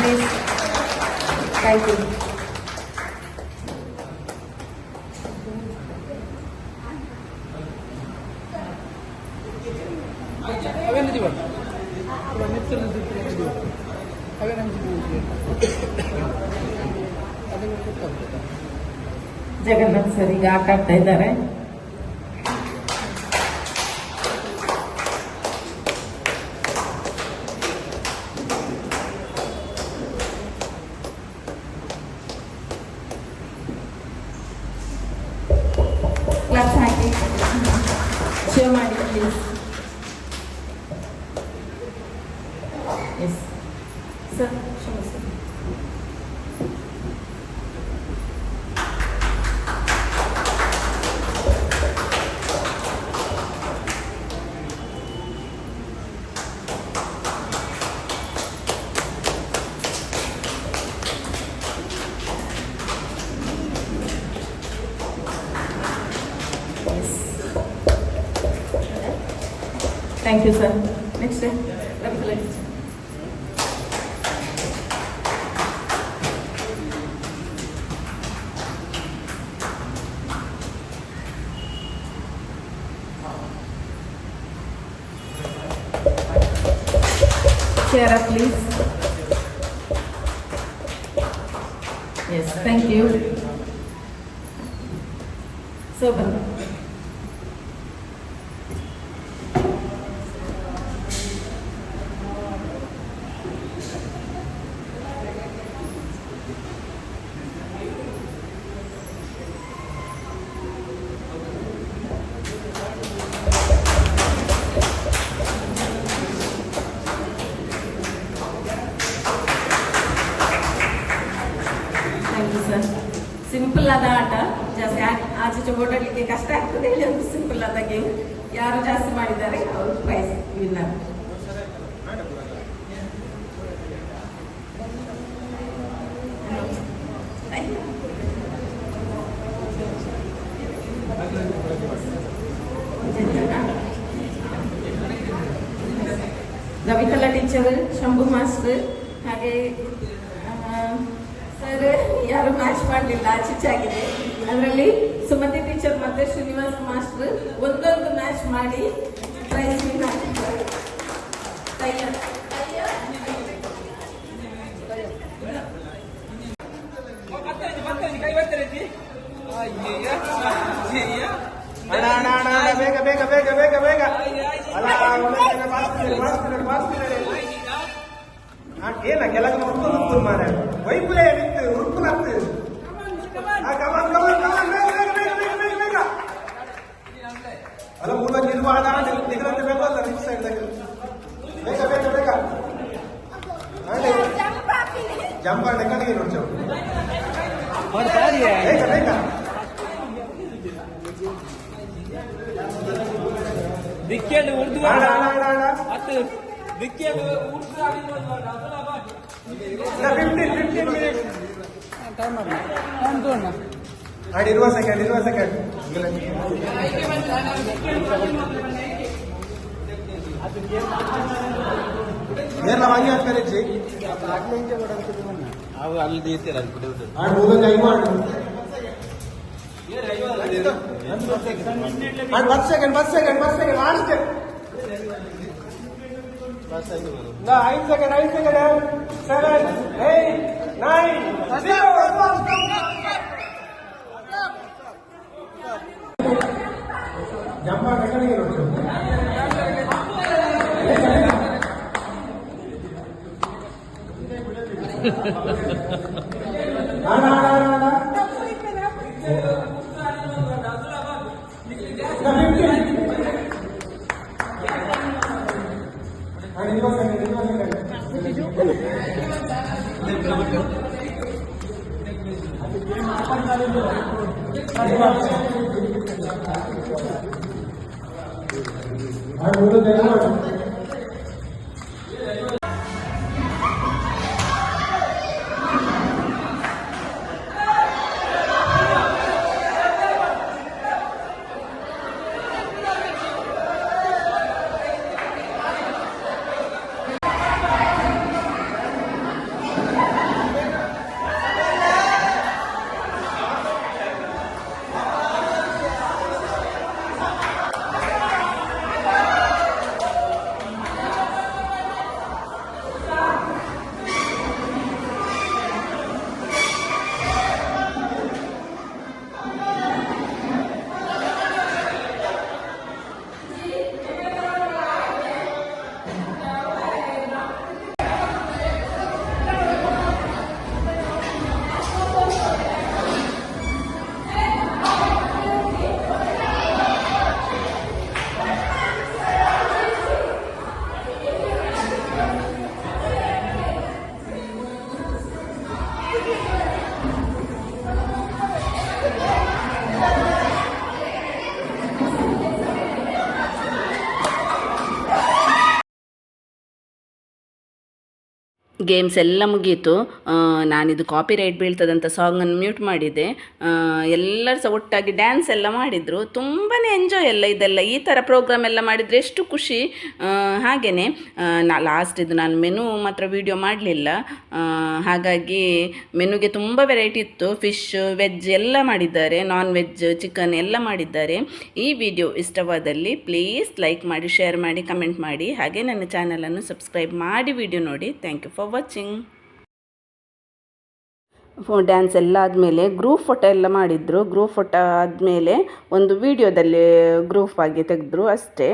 Please. Thank you. Jagannath sir ಈಗ ಆಟ ಆಡ್ತಾ ಇದ್ದಾರೆ. ಕ್ಲಾಸ್ ಹಾಕಿ ಶೇರ್ ಮಾಡಿ ಪ್ಲೀಸ್. ಎಸ್ ಸರ್, ಕ್ಷಮಿಸಿ. Thank you, sir. Next, let's share up, please. Yes, thank you. So, simple ಆದ ಆಟ, ಜಾಸ್ತಿ ಆಚೆ ಓಡಾಡಲಿಕ್ಕೆ ಕಷ್ಟ ಆಗ್ತದೆ ಹೇಳಿ ಒಂದು ಸಿಂಪಲ್ ಆದ ಗೇಮ್. ಯಾರು ಜಾಸ್ತಿ ಮಾಡಿದ್ದಾರೆ ಅವರು prize winner. Ravikala teacher, Shambhu master, ಹಾಗೆ ಸರ್ ಯಾರು ಮ್ಯಾಚ್ ಮಾಡಲಿಲ್ಲ, ಆಚೀಚಾಗಿದೆ. ಅದರಲ್ಲಿ ಸುಮತಿ ಟೀಚರ್ ಮತ್ತೆ ಶ್ರೀನಿವಾಸ್ ಮಾಸ್ಟರ್ ಒಂದೊಂದು ಮ್ಯಾಚ್ ಮಾಡಿ ಪ್ರೈಸ್ ವಿನ್ ಆಗಿದ್ದಾರೆ. ಅಣ್ಣ ಅಣ್ಣ ಅಣ್ಣ ಅಣ್ಣ, ಬೇಗ ಬೇಗ ಬೇಗ ಬೇಗ ಬೇಗ. ಅಲ್ಲ ಏನ ಕೆಳಗೆ ಉರುಕು ಮಾರ ವೈಪುಲೇ ನಿಂತು ಉರುಕು ನತ್ತು ಅಲ್ಲ ಮೂಲ ನಿರ್ವಹಣ ನಿಗ್ರಂತೆ ಬೇಕಲ್ಲ ರಿಕ್ಸ್ ಸೈಡ್ದಾಗ ಬೇಗ ಬೇಗ ಬೇಗ ಜಂಪ್ ಮಾಡಿ ಕಡೆಗೆ ನೋಡಿ ಬೇಗ ಬೇಗ ದಿಕ್ಕೇಳು ಉರ್ದು ಆಡ ಆಡ ಆಡ ಆಡ ಅದು ದಿಕ್ಕೇಳು ಉರ್ದು ಆಗಿರೋದು 15 ಮಿನಿಟ್ಸ್ ಟೈಮ್ ಮಾಡಿ ನಾನು ತೋಣ ಆಡಿ 20 ಸೆಕೆಂಡ್ ಏರ್ಲ ವಾಂಗಿ ಹಾಕ್ತಾರೆ ಹೆಚ್ಚಿ ಅವು ಅಲ್ಲಿ ಇರ್ತೀರ ಅಲ್ಲಿ ಬಿಡುವುದು ಆಡ್ ಹೋದಂಗೆ ಐ ಮಾಡು ಆಡ್ 10 ಸೆಕೆಂಡ್ ಲಾಸ್ಟ್ 5 ಸೆಕೆಂಡ್ 7 8 9 ಜಂಪ ಕಡೆಗೆ ನೋಡಿ ಗೇಮ್ಸ್ ಎಲ್ಲ ಮುಗೀತು. ನಾನಿದು ಕಾಪಿರೈಟ್ ಬೀಳ್ತದಂತ ಸಾಂಗನ್ನು ಮ್ಯೂಟ್ ಮಾಡಿದೆ. ಎಲ್ಲರೂ ಸಹ ಒಟ್ಟಾಗಿ ಡ್ಯಾನ್ಸ್ ಎಲ್ಲ ಮಾಡಿದರು. ತುಂಬಾ ಎಂಜಾಯ್ ಎಲ್ಲ ಇದೆಲ್ಲ ಈ ಥರ ಪ್ರೋಗ್ರಾಮ್ ಎಲ್ಲ ಮಾಡಿದರೆ ಎಷ್ಟು ಖುಷಿ. ಹಾಗೆಯೇ ಲಾಸ್ಟ್ ನಾನು ಮೆನು ಮಾತ್ರ ವೀಡಿಯೋ ಮಾಡಲಿಲ್ಲ. ಹಾಗಾಗಿ ಮೆನುಗೆ ತುಂಬ ವೆರೈಟಿ ಇತ್ತು. ಫಿಶ್, ವೆಜ್ ಎಲ್ಲ ಮಾಡಿದ್ದಾರೆ, ನಾನ್ ವೆಜ್, ಚಿಕನ್ ಎಲ್ಲ ಮಾಡಿದ್ದಾರೆ. ಈ ವಿಡಿಯೋ ಇಷ್ಟವಾದಲ್ಲಿ ಪ್ಲೀಸ್ ಲೈಕ್ ಮಾಡಿ, ಶೇರ್ ಮಾಡಿ, ಕಮೆಂಟ್ ಮಾಡಿ. ಹಾಗೆ ನನ್ನ ಚಾನಲನ್ನು ಸಬ್ಸ್ಕ್ರೈಬ್ ಮಾಡಿ ವಿಡಿಯೋ ನೋಡಿ. Thank you for watching. Dance ಎಲ್ಲ ಆದಮೇಲೆ ಗ್ರೂಪ್ ಫೋಟೋ ಎಲ್ಲ ಮಾಡಿದರು. ಗ್ರೂಪ್ ಫೋಟೋ ಆದಮೇಲೆ ಒಂದು ವಿಡಿಯೋದಲ್ಲಿ ಗ್ರೂಪ್ ಆಗಿ ತೆಗೆದ್ರು ಅಷ್ಟೇ.